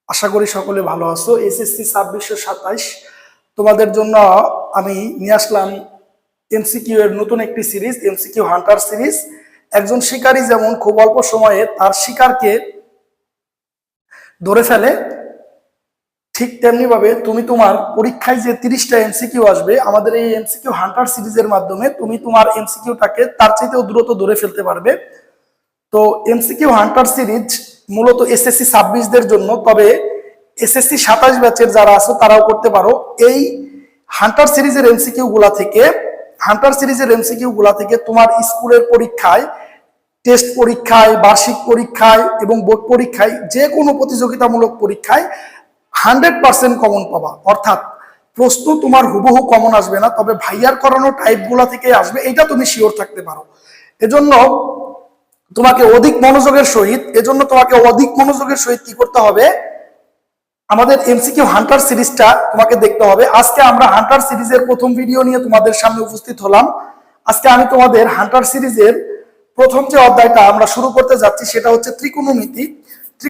আশা করি সকলে ভালো আছো। এসএসসি 2627 তোমাদের জন্য আমি নিয়ে আসলাম এমসিকিউ এর নতুন একটি সিরিজ, এমসিকিউ হান্টার সিরিজ। একজন শিকারী যেমন খুব অল্প সময়ে তার শিকারকে ধরে ফেলে, ঠিক তেমনি ভাবে তুমি তোমার পরীক্ষায় যে 30টা এমসিকিউ আসবে আমাদের এই এমসিকিউ হান্টার সিরিজের মাধ্যমে তুমি তোমার এমসিকিউটাকে তার চাইতেও দ্রুত ধরে ফেলতে পারবে। তো এমসিকিউ হান্টার সিরিজ মূলত এসএসসি 26দের জন্য, তবে এসএসসি 27 ব্যাচের যারা আছো তারাও করতে পারো। এই হান্টার সিরিজের এমসিকিউ গুলা থেকে তোমার স্কুলের পরীক্ষায়, টেস্ট পরীক্ষায়, বার্ষিক পরীক্ষায় এবং বোর্ড পরীক্ষায়, যে কোনো প্রতিযোগিতামূলক পরীক্ষায় 100% কমন পাবা। অর্থাৎ প্রশ্ন তোমার হুবহু কমন আসবে না, তবে ভাইয়ার করানো টাইপগুলা থেকে আসবে, এটা তুমি শিওর থাকতে পারো। এজন্য তোমাকে অধিক মনোযোগের সহিত কি করতে হবে, আমাদের এমসিকিউ হান্টার সিরিজটা তোমাকে দেখতে হবে। আজকে আমরা হান্টার সিরিজের প্রথম ভিডিও নিয়ে তোমাদের সামনে উপস্থিত হলাম। আজকে আমি তোমাদের হান্টার সিরিজের প্রথম যে অধ্যায়টা আমরা শুরু করতে যাচ্ছি সেটা হচ্ছে ত্রিকোণমিতি।